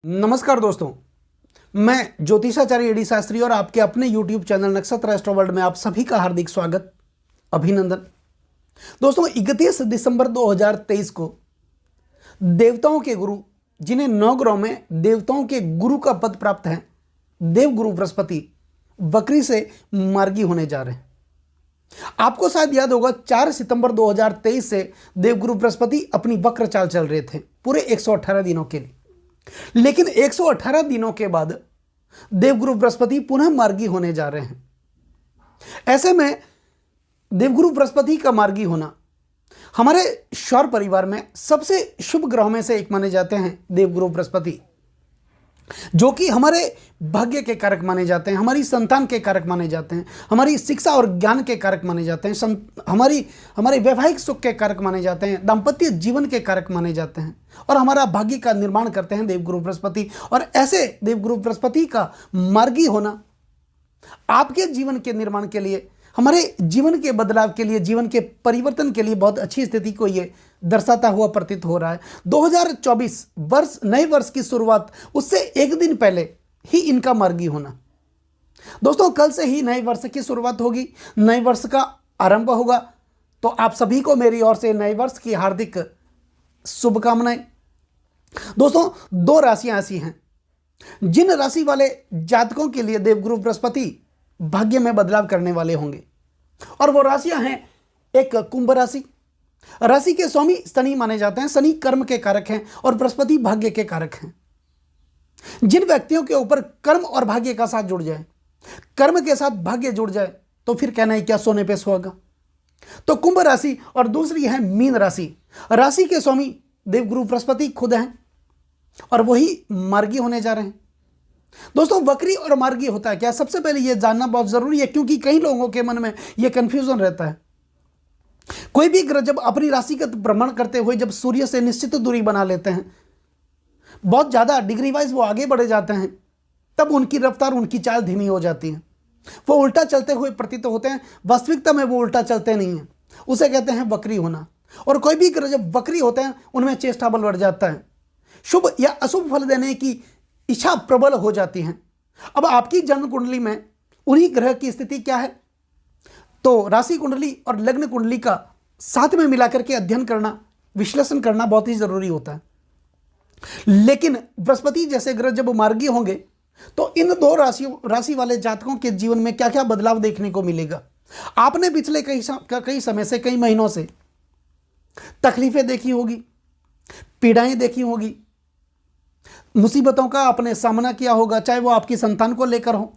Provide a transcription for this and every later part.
नमस्कार दोस्तों, मैं ज्योतिषाचार्य एडी शास्त्री और आपके अपने YouTube चैनल नक्षत्र एस्ट्रो वर्ल्ड में आप सभी का हार्दिक स्वागत, अभिनंदन। दोस्तों, 31 दिसंबर 2023 को देवताओं के गुरु, जिन्हें 9 ग्रहों में देवताओं के गुरु का पद प्राप्त है, देवगुरु बृहस्पति वक्री से मार्गी होने जा रहे हैं। आपको शायद याद होगा 4 सितंबर 2023 से देवगुरु बृहस्पति अपनी वक्र चाल चल रहे थे पूरे 118 दिनों के लिए। लेकिन 118 दिनों के बाद देवगुरु बृहस्पति पुनः मार्गी होने जा रहे हैं। ऐसे में देवगुरु बृहस्पति का मार्गी होना हमारे सौर परिवार में सबसे शुभ ग्रहों में से एक माने जाते हैं। देवगुरु बृहस्पति जो कि हमारे भाग्य के कारक माने जाते हैं, हमारी संतान के कारक माने जाते हैं, हमारी शिक्षा और ज्ञान के कारक माने जाते हैं, हमारे वैवाहिक सुख के कारक माने जाते हैं, दाम्पत्य जीवन के कारक माने जाते हैं और हमारा भाग्य का निर्माण करते हैं देवगुरु बृहस्पति। और ऐसे देवगुरु बृहस्पति का मार्गी होना आपके जीवन के निर्माण के लिए, हमारे जीवन के बदलाव के लिए, जीवन के परिवर्तन के लिए बहुत अच्छी स्थिति को ये दर्शाता हुआ प्रतीत हो रहा है। 2024 वर्ष, नए वर्ष की शुरुआत, उससे एक दिन पहले ही इनका मार्गी होना। दोस्तों, कल से ही नए वर्ष की शुरुआत होगी, नए वर्ष का आरंभ होगा। तो आप सभी को मेरी ओर से नए वर्ष की हार्दिक शुभकामनाएं। दोस्तों, 2 राशियां ऐसी हैं जिन राशि वाले जातकों के लिए देवगुरु बृहस्पति भाग्य में बदलाव करने वाले होंगे, और वो राशियां हैं, एक कुंभ राशि। राशि के स्वामी शनि माने जाते हैं। शनि कर्म के कारक हैं और बृहस्पति भाग्य के कारक हैं। जिन व्यक्तियों के ऊपर कर्म और भाग्य का साथ जुड़ जाए, कर्म के साथ भाग्य जुड़ जाए, तो फिर कहना है क्या सोने पे सुहागा। तो कुंभ राशि और दूसरी है मीन राशि। राशि के स्वामी देवगुरु बृहस्पति खुद हैं और वही मार्गी होने जा रहे हैं। दोस्तों, वक्री और मार्गी होता है क्या, सबसे पहले यह जानना बहुत जरूरी है, क्योंकि कई लोगों के मन में यह कंफ्यूजन रहता है। कोई भी ग्रह जब अपनी राशि का भ्रमण करते हुए जब सूर्य से निश्चित दूरी बना लेते हैं, बहुत ज्यादा डिग्री वाइज वो आगे बढ़े जाते हैं, तब उनकी रफ्तार, उनकी चाल धीमी हो जाती है। वो उल्टा चलते हुए प्रतीत होते हैं। वास्तविकता में वो उल्टा चलते नहीं है, उसे कहते हैं वक्री होना। और कोई भी ग्रह जब वक्री होते हैं, उनमें चेष्टा बल बढ़ जाता है, शुभ या अशुभ फल देने की इच्छा प्रबल हो जाती है। अब आपकी जन्म कुंडली में उन्हीं ग्रह की स्थिति क्या है, तो राशि कुंडली और लग्न कुंडली का साथ में मिलाकर के अध्ययन करना, विश्लेषण करना बहुत ही जरूरी होता है। लेकिन बृहस्पति जैसे ग्रह जब मार्गी होंगे, तो इन 2 राशि वाले जातकों के जीवन में क्या क्या बदलाव देखने को मिलेगा। आपने पिछले कई समय से, कई महीनों से तकलीफें देखी होगी, पीड़ाएं देखी होगी, मुसीबतों का आपने सामना किया होगा, चाहे वो आपकी संतान को लेकर हो,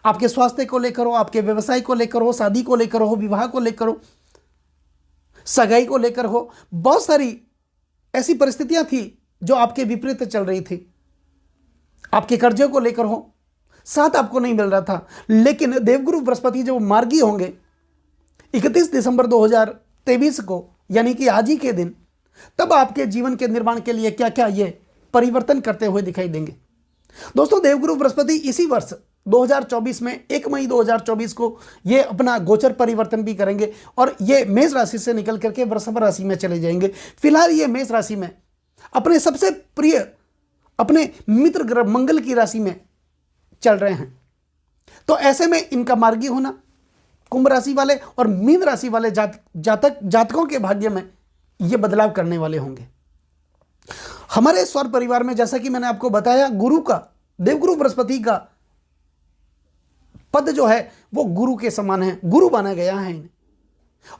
आपके स्वास्थ्य को लेकर हो, आपके व्यवसाय को लेकर हो, शादी को लेकर हो, विवाह को लेकर हो, सगाई को लेकर हो। बहुत सारी ऐसी परिस्थितियां थी जो आपके विपरीत चल रही थी। आपके कर्जे को लेकर हो, साथ आपको नहीं मिल रहा था। लेकिन देवगुरु बृहस्पति जब मार्गी होंगे 31 दिसंबर 2023 को, यानी कि आज ही के दिन, तब आपके जीवन के निर्माण के लिए क्या क्या ये परिवर्तन करते हुए दिखाई देंगे। दोस्तों, देवगुरु बृहस्पति इसी वर्ष 2024 में 1 मई 2024 को ये अपना गोचर परिवर्तन भी करेंगे और ये मेष राशि से निकल करके वृषभ राशि में चले जाएंगे। फिलहाल ये मेष राशि में अपने सबसे प्रिय, अपने मित्र ग्रह मंगल की राशि में चल रहे हैं। तो ऐसे में इनका मार्गी होना कुंभ राशि वाले और मीन राशि वाले जातकों के भाग्य में ये बदलाव करने वाले होंगे। हमारे सौर परिवार में, जैसा कि मैंने आपको बताया, गुरु का, देवगुरु बृहस्पति का पद जो है वो गुरु के समान है, गुरु माना गया है इन्हें।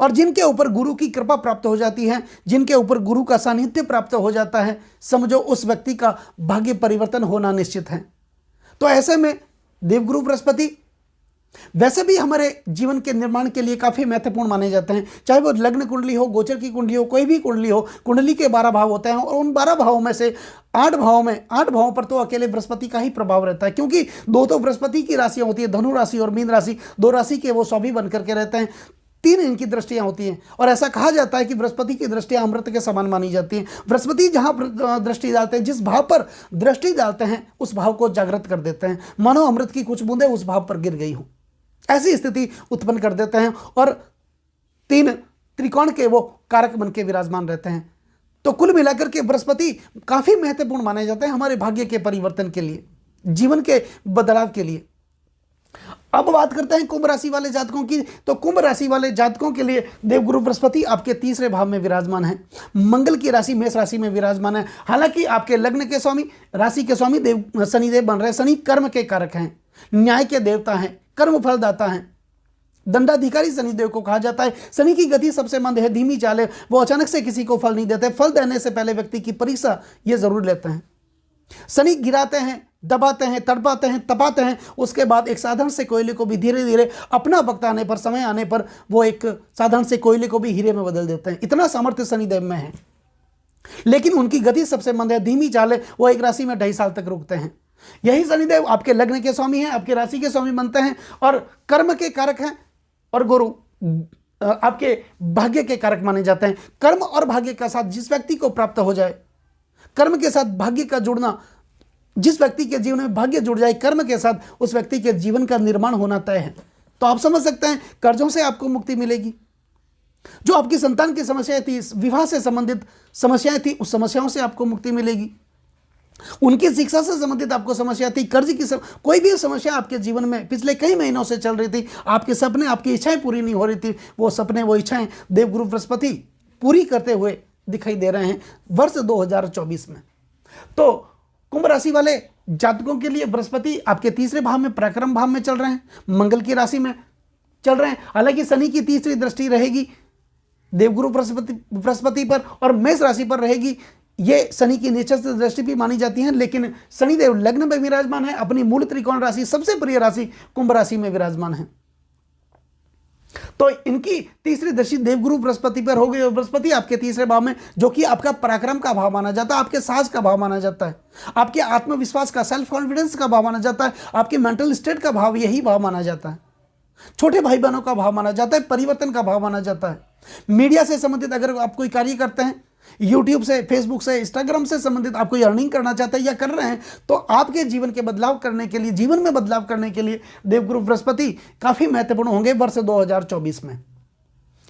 और जिनके ऊपर गुरु की कृपा प्राप्त हो जाती है, जिनके ऊपर गुरु का सानिध्य प्राप्त हो जाता है, समझो उस व्यक्ति का भाग्य परिवर्तन होना निश्चित है। तो ऐसे में देवगुरु बृहस्पति वैसे भी हमारे जीवन के निर्माण के लिए काफी महत्वपूर्ण माने जाते हैं। चाहे वो लग्न कुंडली हो, गोचर की कुंडली हो, कोई भी कुंडली हो, कुंडली के 12 भाव होते हैं और उन 12 भावों में से 8 भावों पर तो अकेले बृहस्पति का ही प्रभाव रहता है, क्योंकि 2 तो बृहस्पति की राशियां होती है, धनु राशि और मीन राशि। 2 राशि के वो स्वामी बन करके रहते हैं, 3 इनकी दृष्टियां होती हैं। और ऐसा कहा जाता है कि बृहस्पति की दृष्टियां अमृत के समान मानी जाती हैं। बृहस्पति जहां दृष्टि डालते हैं, जिस भाव पर दृष्टि डालते हैं, उस भाव को जागृत कर देते हैं, मानो अमृत की कुछ बूंदें उस भाव पर गिर गई हो, ऐसी स्थिति उत्पन्न कर देते हैं और 3 त्रिकोण के वो कारक बन के विराजमान रहते हैं। तो कुल मिलाकर के बृहस्पति काफी महत्वपूर्ण माने जाते हैं हमारे भाग्य के परिवर्तन के लिए, जीवन के बदलाव के लिए। अब बात करते हैं कुंभ राशि वाले जातकों की। तो कुंभ राशि वाले जातकों के लिए देवगुरु बृहस्पति आपके तीसरे भाव में विराजमान है, मंगल की राशि मेष राशि में विराजमान है। हालांकि आपके लग्न के स्वामी, राशि के स्वामी देव शनिदेव बन रहे हैं। शनि कर्म के कारक हैं, न्याय के देवता हैं, कर्म फलदाता हैं, दंडाधिकारी शनिदेव को कहा जाता है। शनि की गति सबसे मंद है, धीमी चाल है, वो अचानक से किसी को फल नहीं देते, फल देने से पहले व्यक्ति की परीक्षा ये जरूर लेते हैं। शनि गिराते हैं, दबाते हैं, तड़पाते हैं, तपाते हैं, उसके बाद एक साधारण से कोयले को भी धीरे धीरे अपना वक्त आने पर, समय आने पर वो एक साधारण से कोयले को भी हीरे में बदल देते हैं। इतना सामर्थ्य शनिदेव में है, लेकिन उनकी गति सबसे मंद है, धीमी चाल है, वो एक राशि में 2.5 साल तक रुकते हैं। यही शनिदेव आपके लग्न के स्वामी हैं, आपके राशि के स्वामी बनते हैं और कर्म के कारक हैं, और गुरु आपके भाग्य के कारक माने जाते हैं। कर्म और भाग्य का साथ जिस व्यक्ति को प्राप्त हो जाए, कर्म के साथ भाग्य का जुड़ना, जिस व्यक्ति के जीवन में भाग्य जुड़ जाए कर्म के साथ, उस व्यक्ति के जीवन का निर्माण होना तय है। तो आप समझ सकते हैं कर्जों से आपको मुक्ति मिलेगी, जो आपकी संतान की समस्याएं थी, विवाह से संबंधित समस्याएं थी, उस समस्याओं से आपको मुक्ति मिलेगी। उनकी शिक्षा से संबंधित आपको समस्या थी, कर्ज की कोई भी समस्या आपके जीवन में पिछले कई महीनों से चल रही थी, आपके सपने, आपकी इच्छाएं पूरी नहीं हो रही थी, वो सपने, वो इच्छाएं देवगुरु बृहस्पति पूरी करते हुए दिखाई दे रहे हैं वर्ष 2024 में। तो कुंभ राशि वाले जातकों के लिए बृहस्पति आपके तीसरे भाव में, पराक्रम भाव में चल रहे हैं, मंगल की राशि में चल रहे हैं। हालांकि शनि की तीसरी दृष्टि रहेगी देवगुरु बृहस्पति पर और मेष राशि पर रहेगी। ये शनि की नीचस्थ दृष्टि भी मानी जाती है, लेकिन शनिदेव लग्न में विराजमान है, अपनी मूल त्रिकोण राशि, सबसे प्रिय राशि कुंभ राशि में विराजमान है। तो इनकी तीसरी दृष्टि देवगुरु बृहस्पति पर हो गई और बृहस्पति आपके तीसरे भाव में, जो कि आपका पराक्रम का भाव माना जाता है, आपके साहस का भाव माना जाता है, आपके आत्मविश्वास का, सेल्फ कॉन्फिडेंस का भाव माना जाता है, आपके मेंटल स्टेट का भाव यही भाव माना जाता है, छोटे भाई बहनों का भाव माना जाता है, परिवर्तन का भाव माना जाता है। मीडिया से संबंधित अगर आप कोई कार्य करते हैं, यूट्यूब से, फेसबुक से, इंस्टाग्राम से संबंधित आप कोई अर्निंग करना चाहते हैं या कर रहे हैं, तो आपके जीवन के बदलाव करने के लिए, जीवन में बदलाव करने के लिए देवगुरु बृहस्पति काफी महत्वपूर्ण होंगे वर्ष 2024 में।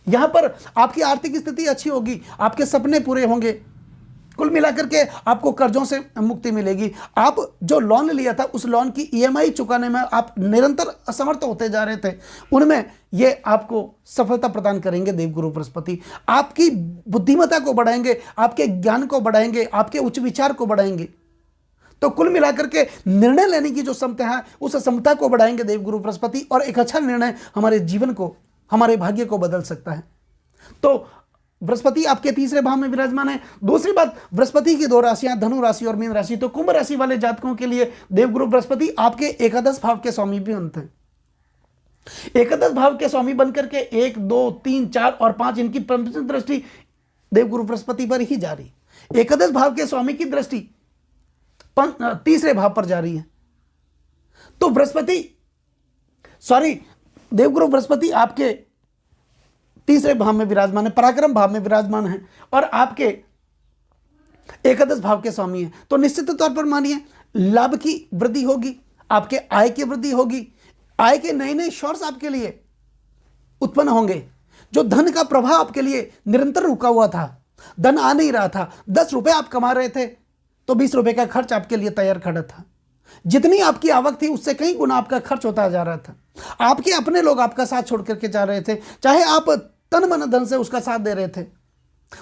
यहां पर आपकी आर्थिक स्थिति अच्छी होगी, आपके सपने पूरे होंगे, कुल मिलाकर के आपको कर्जों से मुक्ति मिलेगी। आप जो लोन लिया था उस लोन की ईएमआई चुकाने में आप निरंतर असमर्थ होते जा रहे थे, उनमें ये आपको सफलता प्रदान करेंगे देवगुरु बृहस्पति। आपकी बुद्धिमत्ता को बढ़ाएंगे, आपके ज्ञान को बढ़ाएंगे, आपके उच्च विचार को बढ़ाएंगे। तो कुल मिलाकर के निर्णय लेने की जो क्षमता है उस क्षमता को बढ़ाएंगे देवगुरु बृहस्पति, और एक अच्छा निर्णय हमारे जीवन को, हमारे भाग्य को बदल सकता है। तो बृहस्पति आपके तीसरे भाव में विराजमान है। दूसरी बात, बृहस्पति की 2 राशियां, धनु राशि और मीन राशि। तो कुंभ राशि वाले जातकों के लिए देवगुरु बृहस्पति आपके एकादश भाव के स्वामी भी बनते हैं। एकादश भाव के स्वामी बनकर के 1, 2, 3, 4 और 5 इनकी पंचम दृष्टि देवगुरु बृहस्पति पर ही जा रही है। एकादश भाव के स्वामी की दृष्टि तीसरे भाव पर जा रही है। तो देवगुरु बृहस्पति आपके तीसरे भाव में विराजमान है, पराक्रम भाव में विराजमान है और आपके एकादश भाव के स्वामी है। तो निश्चित तौर पर मानिए लाभ की वृद्धि होगी, आपके आय की वृद्धि होगी, आय के नए नए सोर्स आपके लिए उत्पन्न होंगे। जो धन का प्रवाह आपके लिए निरंतर रुका हुआ था, धन आ नहीं रहा था, 10 रुपए आप कमा रहे थे तो 20 रुपए का खर्च आपके लिए तैयार खड़ा था। जितनी आपकी आवक थी उससे कई गुना आपका खर्च होता जा रहा था। आपके अपने लोग आपका साथ छोड़ करके जा रहे थे, चाहे आप तन मन धन से उसका साथ दे रहे थे,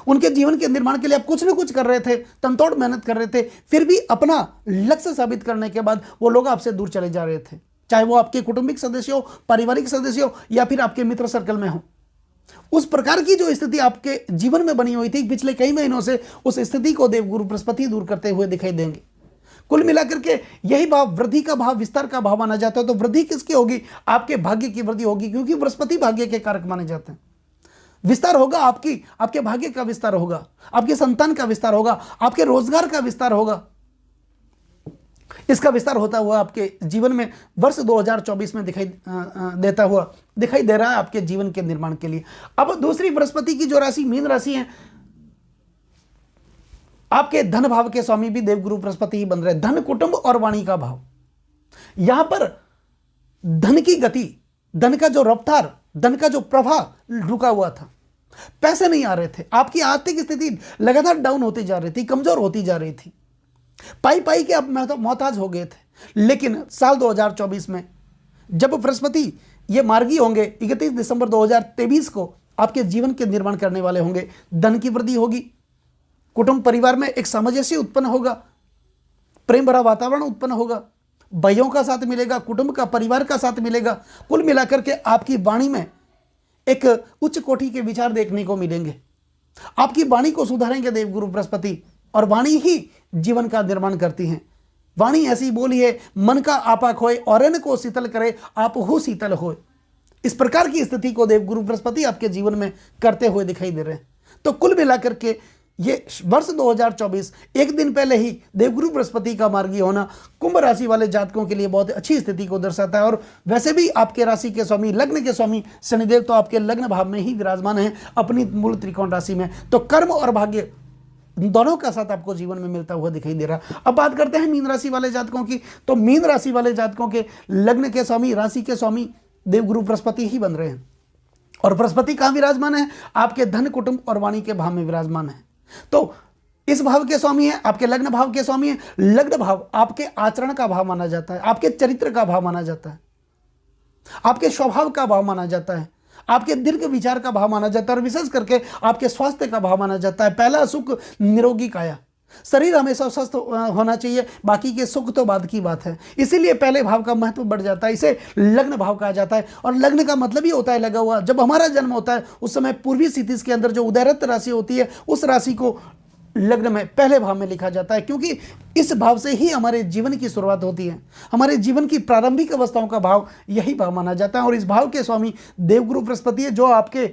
उनके जीवन के निर्माण के लिए आप कुछ न कुछ कर रहे थे, तनतोड़ मेहनत कर रहे थे, फिर भी अपना लक्ष्य साबित करने के बाद वो लोग आपसे दूर चले जा रहे थे, चाहे वो आपके कौटुंबिक सदस्य हो, पारिवारिक सदस्य हो या फिर आपके मित्र सर्कल में हो। उस प्रकार की जो स्थिति आपके जीवन में बनी हुई थी पिछले कई महीनों से, उस स्थिति को देवगुरु बृहस्पति दूर करते हुए दिखाई देंगे। कुल मिलाकर के यही भाव वृद्धि का भाव, विस्तार का भाव माना जाता है। तो वृद्धि किसकी होगी? आपके भाग्य की वृद्धि होगी, क्योंकि बृहस्पति भाग्य के कारक माने जाते हैं। विस्तार होगा आपके भाग्य का विस्तार होगा, आपके संतान का विस्तार होगा, आपके रोजगार का विस्तार होगा। इसका विस्तार होता हुआ आपके जीवन में वर्ष 2024 में दिखाई दे रहा है आपके जीवन के निर्माण के लिए। अब दूसरी बृहस्पति की जो राशि मीन राशि है, आपके धन भाव के स्वामी भी देवगुरु बृहस्पति ही बन रहे हैं। धन, कुटुंब और वाणी का भाव, यहां पर धन की गति, धन का जो रफ्तार, धन का जो प्रवाह रुका हुआ था, पैसे नहीं आ रहे थे, आपकी आर्थिक स्थिति लगातार डाउन होती जा रही थी, कमजोर होती जा रही थी, पाई पाई के आप मोहताज हो गए थे। लेकिन साल 2024 में जब बृहस्पति ये मार्गी होंगे, 31 दिसंबर 2023 को आपके जीवन के निर्माण करने वाले होंगे। धन की वृद्धि होगी, कुटुंब परिवार में एक सामंजस्य उत्पन्न होगा, प्रेम भरा वातावरण उत्पन्न होगा, भाइयों का साथ मिलेगा, कुटुंब का, परिवार का साथ मिलेगा। कुल मिलाकर के आपकी वाणी में एक उच्च कोटि के विचार देखने को मिलेंगे। आपकी वाणी को सुधारेंगे देवगुरु बृहस्पति, और वाणी ही जीवन का निर्माण करती है। वाणी ऐसी बोली है, मन का आपा खोए और को शीतल करे, आप हो शीतल होए। इस प्रकार की स्थिति को देवगुरु बृहस्पति आपके जीवन में करते हुए दिखाई दे रहे हैं। तो कुल मिलाकर के ये वर्ष 2024 एक दिन पहले ही देवगुरु बृहस्पति का मार्गी होना कुंभ राशि वाले जातकों के लिए बहुत अच्छी स्थिति को दर्शाता है। और वैसे भी आपके राशि के स्वामी, लग्न के स्वामी शनिदेव तो आपके लग्न भाव में ही विराजमान है, अपनी मूल त्रिकोण राशि में। तो कर्म और भाग्य दोनों का साथ आपको जीवन में मिलता हुआ दिखाई दे रहा। अब बात करते हैं मीन राशि वाले जातकों की। तो मीन राशि वाले जातकों के लग्न के स्वामी, राशि के स्वामी देवगुरु बृहस्पति ही बन रहे हैं। और बृहस्पति कहाँ विराजमान है? आपके धन, कुटुंब और वाणी के भाव में विराजमान है। तो इस भाव के स्वामी है, आपके लग्न भाव के स्वामी है। लग्न भाव आपके आचरण का भाव माना जाता है, आपके चरित्र का भाव माना जाता है, आपके स्वभाव का भाव माना जाता है, आपके दीर्घ विचार का भाव माना जाता है, और विशेष करके आपके स्वास्थ्य का भाव माना जाता है। पहला सुख निरोगी काया, शरीर हमेशा स्वस्थ होना चाहिए, बाकी के सुख तो बाद की बात है। इसीलिए पहले भाव का महत्व बढ़ जाता है, इसे लग्न भाव कहा जाता है। और लग्न का मतलब ही होता है लगा हुआ। जब हमारा जन्म होता है उस समय पूर्वी क्षितिज के अंदर जो उदयरत राशि होती है, उस राशि को लग्न में पहले भाव में लिखा जाता है, क्योंकि इस भाव से ही हमारे जीवन की शुरुआत होती है। हमारे जीवन की प्रारंभिक अवस्थाओं का भाव यही भाव माना जाता है। और इस भाव के स्वामी देवगुरु बृहस्पति है, जो आपके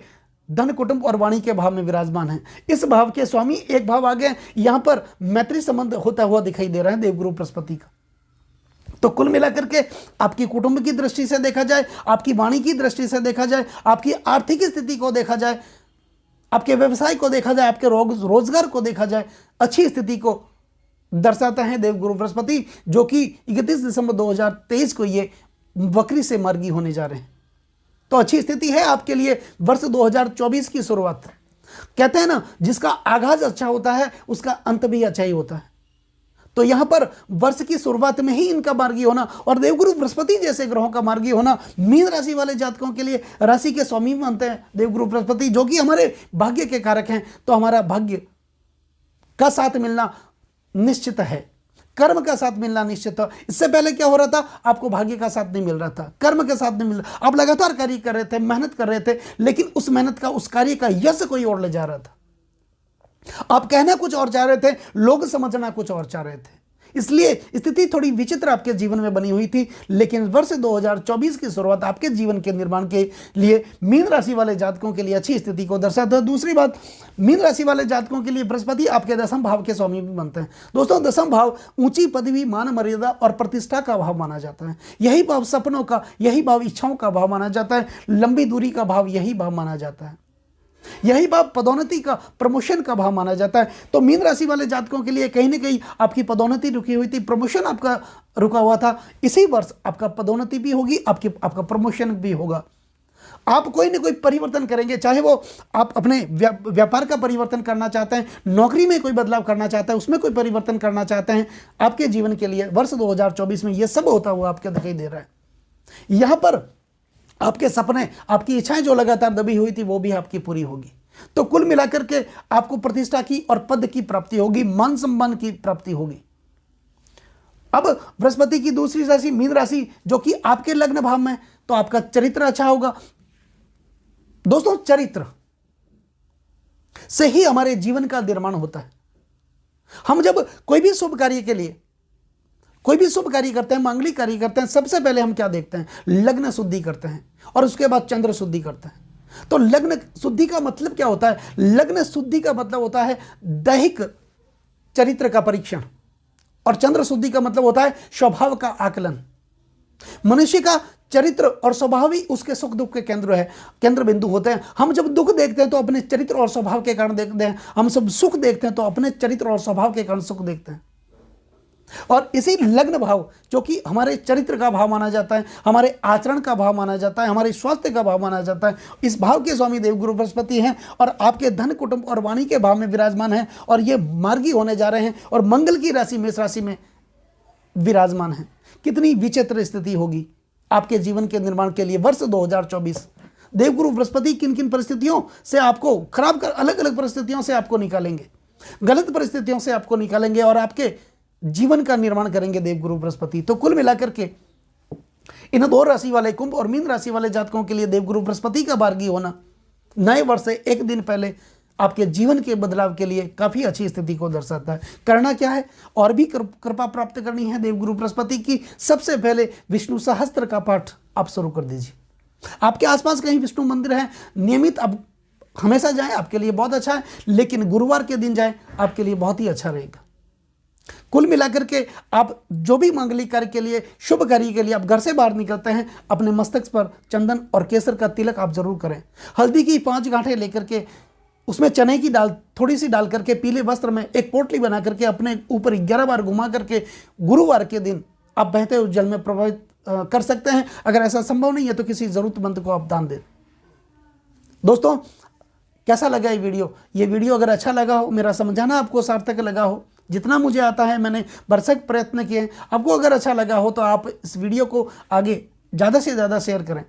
धन, कुटुंब और वाणी के भाव में विराजमान है। इस भाव के स्वामी एक भाव आगे यहां पर मैत्री संबंध होता हुआ दिखाई दे रहा है देवगुरु बृहस्पति का। तो कुल मिलाकर के आपकी कुटुंब की दृष्टि से देखा जाए, आपकी वाणी की दृष्टि से देखा जाए, आपकी आर्थिक स्थिति को देखा जाए, आपके व्यवसाय को देखा जाए, आपके रोजगार को देखा जाए, अच्छी स्थिति को दर्शाता है देवगुरु बृहस्पति, जो कि 31 दिसंबर 2023 को ये वक्री से मार्गी होने जा रहे हैं। तो अच्छी स्थिति है आपके लिए वर्ष 2024 की शुरुआत। कहते हैं ना, जिसका आगाज अच्छा होता है उसका अंत भी अच्छा ही होता है। तो यहां पर वर्ष की शुरुआत में ही इनका मार्गी होना और देवगुरु बृहस्पति जैसे ग्रहों का मार्गी होना मीन राशि वाले जातकों के लिए राशि के स्वामी मानते हैं देवगुरु बृहस्पति, जो कि हमारे भाग्य के कारक हैं। तो हमारा भाग्य का साथ मिलना निश्चित है, कर्म का साथ मिलना निश्चित है। इससे पहले क्या हो रहा था? आपको भाग्य का साथ नहीं मिल रहा था, कर्म का साथ नहीं मिल रहा, आप लगातार कार्य कर रहे थे, मेहनत कर रहे थे, लेकिन उस मेहनत का, उस कार्य का यश कोई और ले जा रहा था। आप कहना कुछ और चाह रहे थे, लोग समझना कुछ और चाह रहे थे। इसलिए स्थिति थोड़ी विचित्र आपके जीवन में बनी हुई थी। लेकिन वर्ष 2024 की शुरुआत आपके जीवन के निर्माण के लिए मीन राशि वाले जातकों के लिए अच्छी स्थिति को दर्शाता है। दूसरी बात, मीन राशि वाले जातकों के लिए बृहस्पति आपके दसम भाव के स्वामी भी बनते हैं। दोस्तों, दसम भाव ऊंची पदवी, मान मर्यादा और प्रतिष्ठा का भाव माना जाता है। यही भाव सपनों का, यही भाव इच्छाओं का भाव माना जाता है। लंबी दूरी का भाव यही भाव माना जाता है। यही भाव पदोन्नति का, प्रमोशन का भाव माना जाता है। तो मीन राशि वाले जातकों के लिए कहीं ना कहीं आपकी पदोन्नति रुकी हुई थी, प्रमोशन आपका रुका हुआ था। इसी वर्ष आपका पदोन्नति भी होगी, आपका प्रमोशन भी होगा। आप कोई ना कोई परिवर्तन करेंगे, चाहे वो आप अपने व्यापार का परिवर्तन करना चाहते हैं, नौकरी में कोई बदलाव करना चाहते हैं, उसमें कोई परिवर्तन करना चाहते हैं। आपके जीवन के लिए वर्ष 2024 में यह सब होता हुआ आपको दिखाई दे रहा है। यहां पर आपके सपने, आपकी इच्छाएं जो लगातार दबी हुई थी, वो भी आपकी पूरी होगी। तो कुल मिलाकर के आपको प्रतिष्ठा की और पद की प्राप्ति होगी, मान सम्मान की प्राप्ति होगी। अब बृहस्पति की दूसरी राशि मीन राशि, जो कि आपके लग्न भाव में, तो आपका चरित्र अच्छा होगा। दोस्तों, चरित्र से ही हमारे जीवन का निर्माण होता है। हम जब कोई भी शुभ कार्य के लिए, कोई भी शुभ कार्य करते हैं, मांगलिक कार्य करते हैं, सबसे पहले हम क्या देखते हैं? लग्न शुद्धि करते हैं और उसके बाद चंद्र शुद्धि करते हैं। तो लग्न शुद्धि का मतलब क्या होता है? लग्न शुद्धि का मतलब होता है दैहिक चरित्र का परीक्षण, और चंद्र शुद्धि का मतलब होता है स्वभाव का आकलन। मनुष्य का चरित्र और स्वभाव ही उसके सुख दुख के केंद्र बिंदु होते हैं। हम जब दुख देखते हैं तो अपने चरित्र और स्वभाव के कारण देखते हैं, हम सब सुख देखते हैं तो अपने चरित्र और स्वभाव के कारण सुख देखते हैं। और इसी लग्न भाव जो कि हमारे चरित्र का भाव माना जाता है, हमारे आचरण का भाव माना जाता है, हमारे स्वास्थ्य का भाव माना जाता है, इस भाव के स्वामी देवगुरु बृहस्पति हैं और आपके धन, कुटुंब और वाणी के भाव में विराजमान हैं और ये मार्गी होने जा रहे हैं और मंगल की राशि मेष राशि में विराजमान है। कितनी विचित्र स्थिति होगी आपके जीवन के निर्माण के लिए। वर्ष 2024 देवगुरु बृहस्पति किन किन परिस्थितियों से आपको खराब कर, अलग अलग परिस्थितियों से आपको निकालेंगे, गलत परिस्थितियों से आपको निकालेंगे और आपके जीवन का निर्माण करेंगे देवगुरु बृहस्पति। तो कुल मिलाकर के इन 2 राशि वाले कुंभ और मीन राशि वाले जातकों के लिए देवगुरु बृहस्पति का मार्गी होना नए वर्ष से एक दिन पहले आपके जीवन के बदलाव के लिए काफी अच्छी स्थिति को दर्शाता है। करना क्या है, और भी कृपा प्राप्त करनी है देवगुरु बृहस्पति की, सबसे पहले विष्णु सहस्त्र का पाठ आप शुरू कर दीजिए। आपके आसपास कहीं विष्णु मंदिर है, नियमित आप हमेशा जाएं, आपके लिए बहुत अच्छा है, लेकिन गुरुवार के दिन जाएं, आपके लिए बहुत ही अच्छा रहेगा। कुल मिलाकर के आप जो भी मांगलिक कार्य के लिए, शुभ कार्य के लिए आप घर से बाहर निकलते हैं, अपने मस्तक पर चंदन और केसर का तिलक आप जरूर करें। हल्दी की 5 गांठें लेकर के उसमें चने की दाल थोड़ी सी डाल करके पीले वस्त्र में एक पोटली बना करके अपने ऊपर 11 बार घुमा करके गुरुवार के दिन आप बहते हुए जल में प्रभावित कर सकते हैं। अगर ऐसा संभव नहीं है तो किसी जरूरतमंद को आप दान दें। दोस्तों, कैसा लगा ये वीडियो? ये वीडियो अगर अच्छा लगा हो, मेरा समझाना आपको सार्थक लगा हो, जितना मुझे आता है मैंने भरसक प्रयत्न किए हैं, आपको अगर अच्छा लगा हो तो आप इस वीडियो को आगे ज़्यादा से ज़्यादा शेयर करें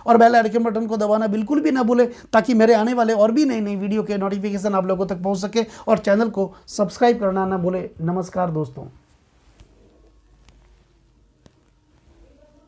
और बेल आइकन बटन को दबाना बिल्कुल भी ना भूलें, ताकि मेरे आने वाले और भी नई नई वीडियो के नोटिफिकेशन आप लोगों तक पहुंच सके, और चैनल को सब्सक्राइब करना ना भूलें। नमस्कार दोस्तों।